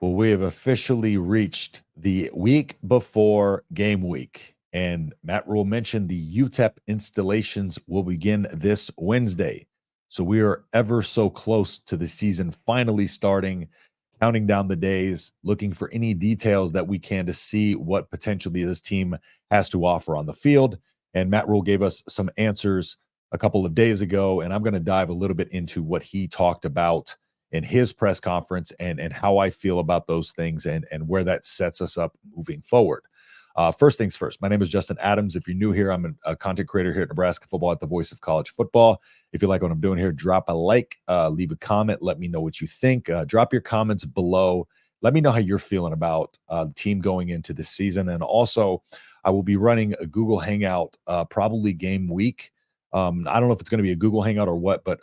Well, we have officially reached the week before game week. And Matt Rhule mentioned the UTEP installations will begin this Wednesday. So we are ever so close to the season finally starting, counting down the days, looking for any details that we can to see what potentially this team has to offer on the field. And Matt Rhule gave us some answers a couple of days ago. And I'm going to dive a little bit into what he talked about in his press conference and how I feel about those things and where that sets us up moving forward. First things first, my name is Justin Adams. If you're new here, I'm a content creator here at Nebraska Football at the Voice of College Football. If you like what I'm doing here, drop a like, leave a comment, let me know what you think. Drop your comments below. Let me know how you're feeling about the team going into this season. And also, I will be running a Google Hangout probably game week. I don't know if it's going to be a Google Hangout or what, but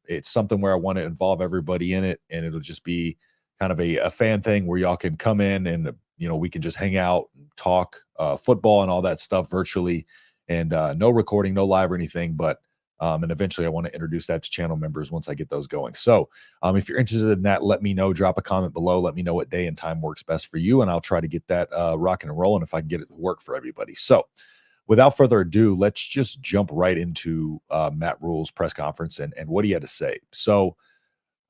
it's something where I want to involve everybody in it, and it'll just be kind of a fan thing where y'all can come in and we can just hang out, and talk football and all that stuff virtually, and no recording, no live or anything. But and eventually, I want to introduce that to channel members once I get those going. So if you're interested in that, let me know. Drop a comment below. Let me know what day and time works best for you, and I'll try to get that rocking and rolling if I can get it to work for everybody. So without further ado, let's just jump right into Matt Rhule's press conference and what he had to say. So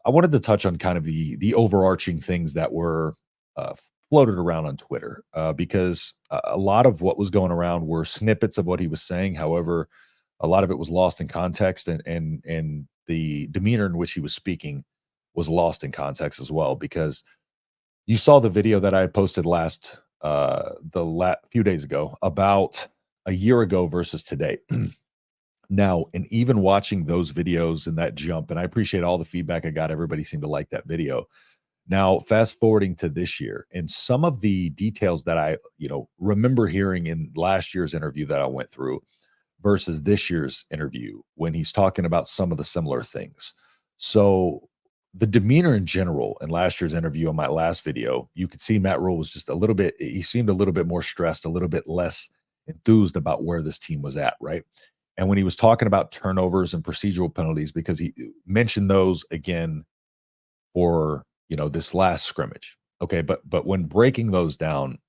I wanted to touch on kind of the overarching things that were uh, floated around on Twitter because a lot of what was going around were snippets of what he was saying. However, a lot of it was lost in context, and the demeanor in which he was speaking was lost in context as well. Because you saw the video that I had posted few days ago about a year ago versus today. Now, and even watching those videos and that jump, and I appreciate all the feedback I got. Everybody seemed to like that video. Now, fast forwarding to this year, and some of the details that I, remember hearing in last year's interview that I went through versus this year's interview when he's talking about some of the similar things. So the demeanor in general in last year's interview on my last video, you could see Matt Rhule was just he seemed a little bit more stressed, a little bit less enthused about where this team was at, right? And when he was talking about turnovers and procedural penalties, because he mentioned those again for this last scrimmage. Okay, but when breaking those down,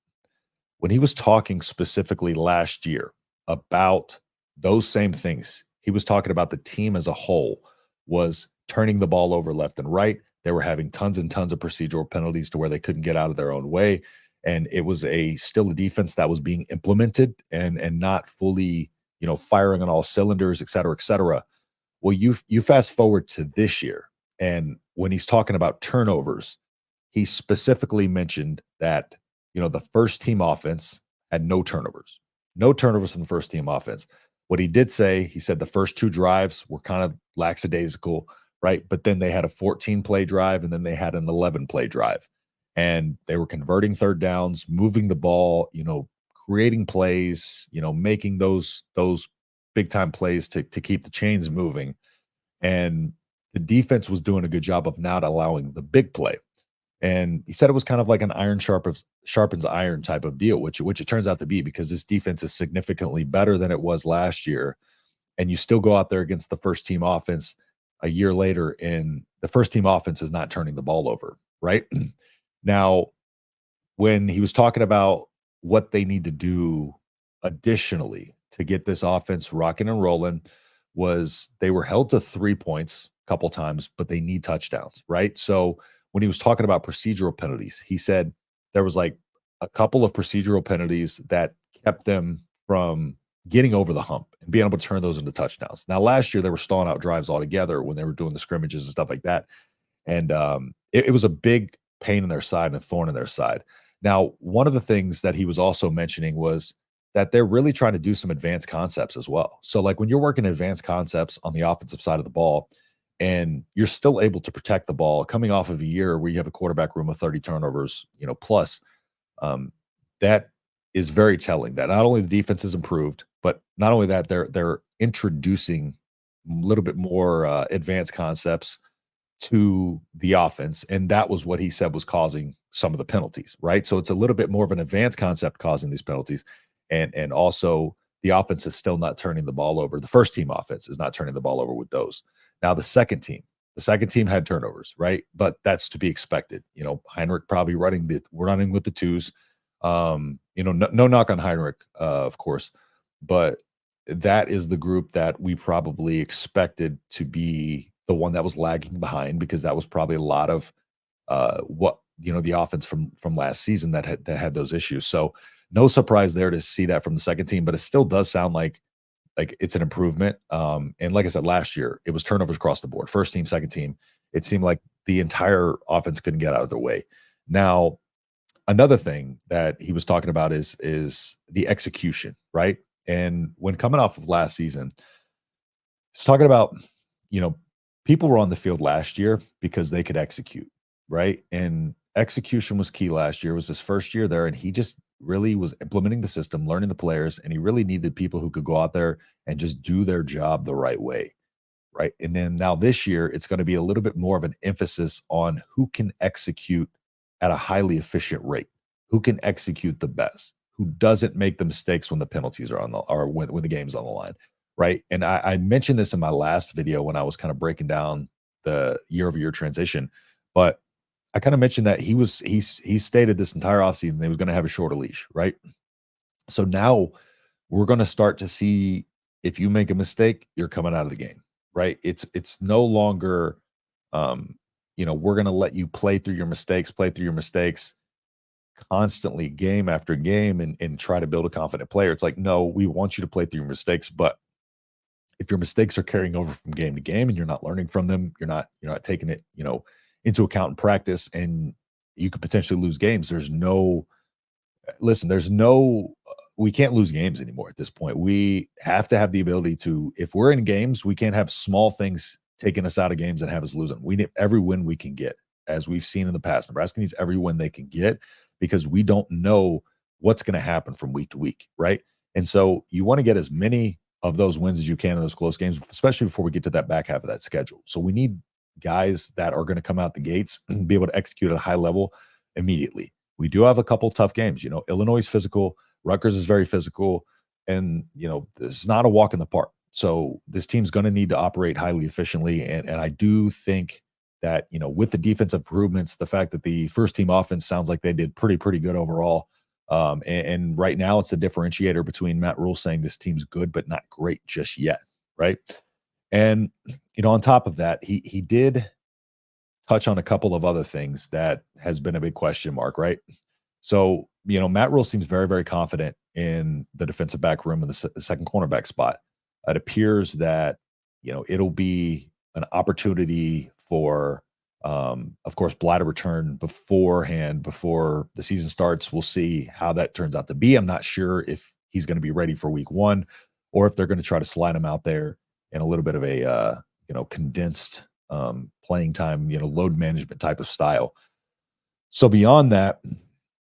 when he was talking specifically last year about those same things, he was talking about the team as a whole was turning the ball over left and right. They were having tons and tons of procedural penalties to where they couldn't get out of their own way. And it was still a defense that was being implemented and not fully, firing on all cylinders, et cetera, et cetera. Well, you fast forward to this year, and when he's talking about turnovers, he specifically mentioned that the first team offense had no turnovers, no turnovers from the first team offense. What he did say, he said the first two drives were kind of lackadaisical, right? But then they had a 14 play drive, and then they had an 11 play drive, and they were converting third downs, moving the ball, creating plays, making those big time plays to keep the chains moving. And the defense was doing a good job of not allowing the big play. And he said it was kind of like an iron sharpens iron type of deal, which it turns out to be, because this defense is significantly better than it was last year. And you still go out there against the first team offense a year later, and the first team offense is not turning the ball over, right? Now, when he was talking about what they need to do additionally to get this offense rocking and rolling, was they were held to 3 points a couple times, but they need touchdowns, right? So when he was talking about procedural penalties, he said there was like a couple of procedural penalties that kept them from getting over the hump and being able to turn those into touchdowns. Now, last year they were stalling out drives altogether when they were doing the scrimmages and stuff like that. And it was a big pain in their side and a thorn in their side. Now, one of the things that he was also mentioning was that they're really trying to do some advanced concepts as well. So, like when you're working advanced concepts on the offensive side of the ball, and you're still able to protect the ball coming off of a year where you have a quarterback room of 30 turnovers, plus, um, that is very telling that not only the defense has improved, but not only that, they're introducing a little bit more advanced concepts to the offense, and that was what he said was causing some of the penalties, right? So it's a little bit more of an advanced concept causing these penalties, and also the offense is still not turning the ball over. The first team offense is not turning the ball over with those. Now the second team, The second team had turnovers, right? But that's to be expected. Heinrich probably running with the twos. No knock on Heinrich, of course, but that is the group that we probably expected to be the one that was lagging behind, because that was probably a lot of the offense from last season that had those issues. So no surprise there to see that from the second team, but it still does sound like it's an improvement. And like I said, last year it was turnovers across the board. First team, second team. It seemed like the entire offense couldn't get out of their way. Now, another thing that he was talking about is the execution, right? And when coming off of last season, he's talking about, you know, people were on the field last year because they could execute, right? And execution was key last year. It was his first year there, and he just really was implementing the system, learning the players, and he really needed people who could go out there and just do their job the right way, right? And then now this year, it's going to be a little bit more of an emphasis on who can execute at a highly efficient rate, who can execute the best, who doesn't make the mistakes when the penalties are on the or when the game's on the line, right? And I mentioned this in my last video when I was kind of breaking down the year-over-year transition, but I kind of mentioned that he stated this entire offseason he was going to have a shorter leash, right? So now we're going to start to see, if you make a mistake, you're coming out of the game, right? It's no longer, we're going to let you play through your mistakes constantly, game after game, and try to build a confident player. It's like, no, we want you to play through your mistakes, but if your mistakes are carrying over from game to game and you're not learning from them, you're not taking it, into account in practice, and you could potentially lose games. There's no we can't lose games anymore at this point. We have to have the ability to, if we're in games, we can't have small things taking us out of games and have us lose them. We need every win we can get, as we've seen in the past. Nebraska needs every win they can get, because we don't know what's going to happen from week to week, right? And so you want to get as many of those wins as you can in those close games, especially before we get to that back half of that schedule. So we need guys that are going to come out the gates and be able to execute at a high level immediately. We do have a couple tough games. Illinois is physical, Rutgers is very physical, and this is not a walk in the park. So this team's going to need to operate highly efficiently, and I do think that with the defensive improvements, the fact that the first team offense sounds like they did pretty good overall. And right now it's a differentiator between Matt Rhule saying this team's good but not great just yet, right? And on top of that, he did touch on a couple of other things that has been a big question mark, right? So, Matt Rhule seems very, very confident in the defensive back room and the second cornerback spot. It appears that, it'll be an opportunity for, of course, Bly to return beforehand, before the season starts. We'll see how that turns out to be. I'm not sure if he's going to be ready for week one, or if they're going to try to slide him out there in a little bit of a, condensed playing time, load management type of style. So beyond that,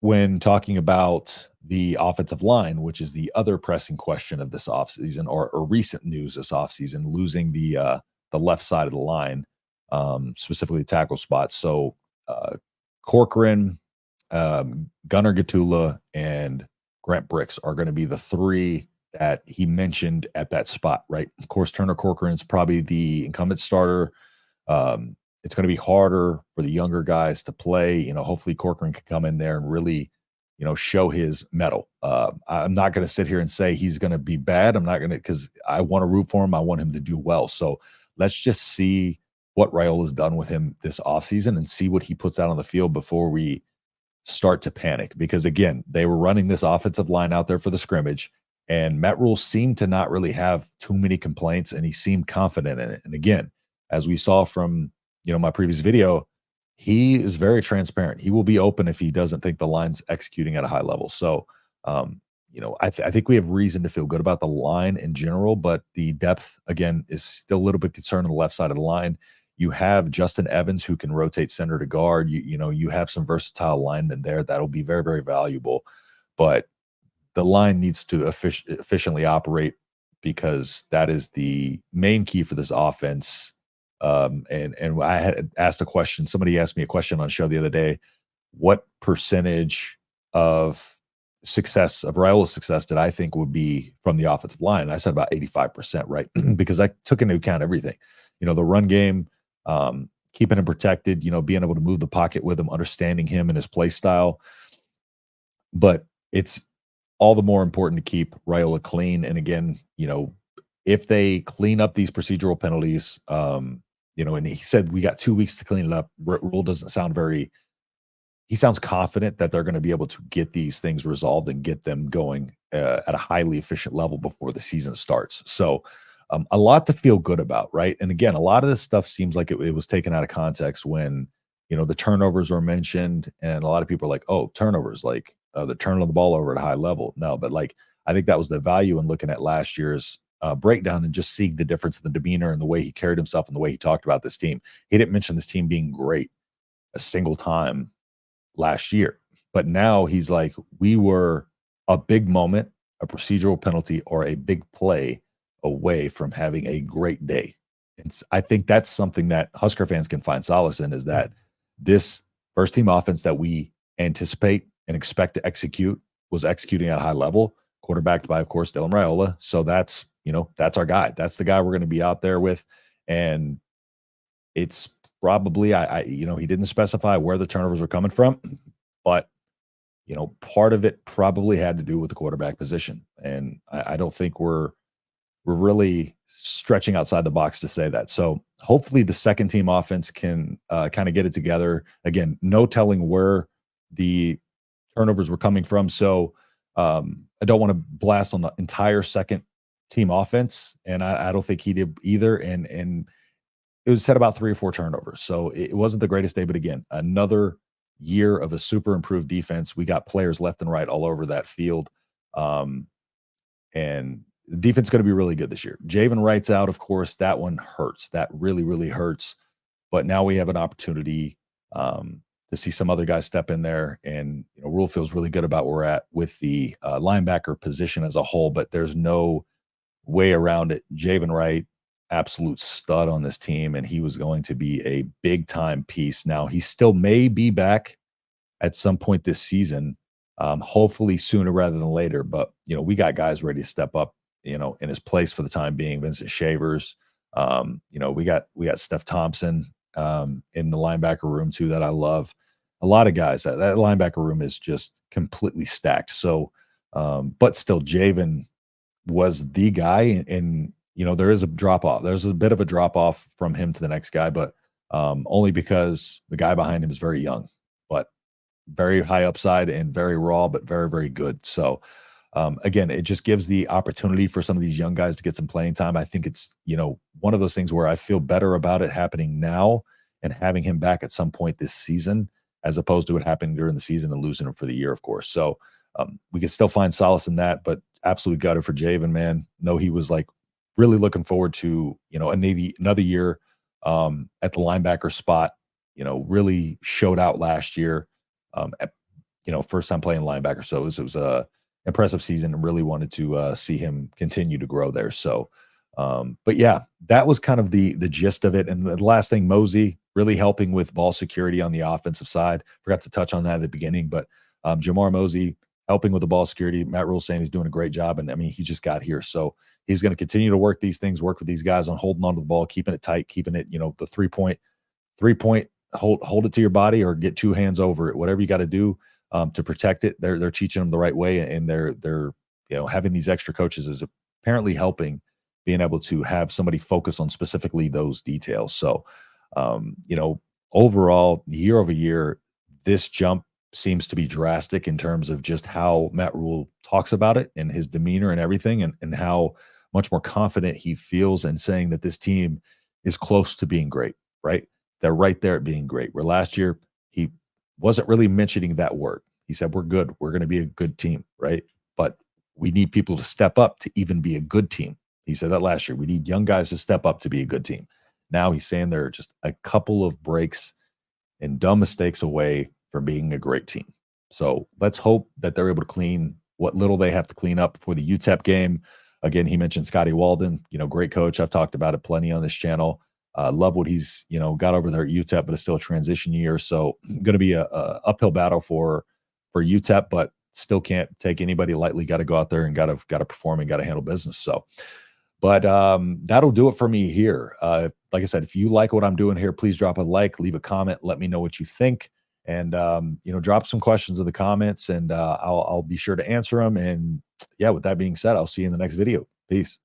when talking about the offensive line, which is the other pressing question of this offseason, or recent news this offseason, losing the left side of the line, specifically the tackle spot. So Corcoran, Gunnar Gatula, and Grant Bricks are going to be the three that he mentioned at that spot, right? Of course, Turner Corcoran is probably the incumbent starter. It's going to be harder for the younger guys to play. Hopefully Corcoran can come in there and really, show his mettle. I'm not going to sit here and say he's going to be bad. I'm not going to, because I want to root for him. I want him to do well. So let's just see what Rhule has done with him this offseason and see what he puts out on the field before we start to panic. Because again, they were running this offensive line out there for the scrimmage, and Matt Rhule seemed to not really have too many complaints, and he seemed confident in it. And again, as we saw from my previous video, he is very transparent. He will be open if he doesn't think the line's executing at a high level. So, I think we have reason to feel good about the line in general, but the depth, again, is still a little bit concerned on the left side of the line. You have Justin Evans, who can rotate center to guard. You have some versatile linemen there that'll be very, very valuable, but the line needs to efficiently operate, because that is the main key for this offense. And I had asked a question. Somebody asked me a question on a show the other day. What percentage of Rhule's success did I think would be from the offensive line? And I said about 85%, right? Because I took into account everything. The run game, keeping him protected, being able to move the pocket with him, understanding him and his play style. But it's all the more important to keep Rhule clean. And again, if they clean up these procedural penalties, and he said we got 2 weeks to clean it up. Rhule doesn't sound very. He sounds confident that they're going to be able to get these things resolved and get them going at a highly efficient level before the season starts. So, a lot to feel good about, right? And again, a lot of this stuff seems like it was taken out of context when the turnovers were mentioned, and a lot of people are like, "Oh, turnovers, like they're turning the ball over at a high level." No, but like I think that was the value in looking at last year's breakdown and just seeing the difference in the demeanor and the way he carried himself and the way he talked about this team. He didn't mention this team being great a single time last year. But now he's like, we were a big moment, a procedural penalty, or a big play away from having a great day. And I think that's something that Husker fans can find solace in, is that this first team offense that we anticipate and expect to execute was executing at a high level, quarterbacked by, of course, Dylan Rhule. So that's our guy. That's the guy we're going to be out there with. And it's probably, he didn't specify where the turnovers were coming from, but part of it probably had to do with the quarterback position. And I don't think we're really stretching outside the box to say that. So hopefully the second team offense can kind of get it together. Again, no telling where the turnovers were coming from. So I don't want to blast on the entire second team offense, and I don't think he did either. And it was said about 3 or 4 turnovers. So it wasn't the greatest day, but again, another year of a super improved defense. We got players left and right all over that field. And the defense is going to be really good this year. Javen Wright's out, of course. That one hurts. That really, really hurts. But now we have an opportunity to see some other guys step in there. And Rhule feels really good about where we're at with the linebacker position as a whole, but there's no way around it. Javen Wright, absolute stud on this team, and he was going to be a big time piece. Now he still may be back at some point this season, hopefully sooner rather than later. But we got guys ready to step up, in his place for the time being. Vincent Shavers, we got Steph Thompson in the linebacker room too that I love. A lot of guys. That linebacker room is just completely stacked. So, but still, Javen was the guy, and there is a drop off. There's a bit of a drop off from him to the next guy, but only because the guy behind him is very young, but very high upside and very raw, but very, very good. So again, it just gives the opportunity for some of these young guys to get some playing time. I think it's, one of those things where I feel better about it happening now and having him back at some point this season, as opposed to it happening during the season and losing him for the year, of course. So we can still find solace in that, but absolutely gutted for Javen, man. No, he was like really looking forward to, another year at the linebacker spot, really showed out last year. First time playing linebacker. So it was a impressive season, and really wanted to see him continue to grow there. So, but yeah, that was kind of the gist of it. And the last thing, Mosey really helping with ball security on the offensive side. Forgot to touch on that at the beginning, but Jamar Mosey helping with the ball security. Matt Rhule saying he's doing a great job. And I mean, he just got here. So he's going to continue to work these things, work with these guys on holding onto the ball, keeping it tight, keeping it, the 3-point, hold it to your body or get 2 hands over it, whatever you got to do to protect it. They're teaching them the right way. And they're having these extra coaches is apparently helping being able to have somebody focus on specifically those details. So, overall, year over year, this jump seems to be drastic in terms of just how Matt Rhule talks about it and his demeanor and everything, and how much more confident he feels in saying that this team is close to being great, right? They're right there at being great. Where last year he wasn't really mentioning that word. He said, we're good. We're going to be a good team, right? But we need people to step up to even be a good team. He said that last year. We need young guys to step up to be a good team. Now he's saying they're just a couple of breaks and dumb mistakes away from being a great team. So let's hope that they're able to clean what little they have to clean up before the UTEP game. Again, he mentioned Scotty Walden, great coach. I've talked about it plenty on this channel. Love what he's, got over there at UTEP, but it's still a transition year. So going to be a uphill battle for UTEP, but still can't take anybody lightly. Got to go out there and got to perform and got to handle business. So, But that'll do it for me here. Like I said, if you like what I'm doing here, please drop a like, leave a comment, let me know what you think, and drop some questions in the comments, and I'll be sure to answer them. And yeah, with that being said, I'll see you in the next video. Peace.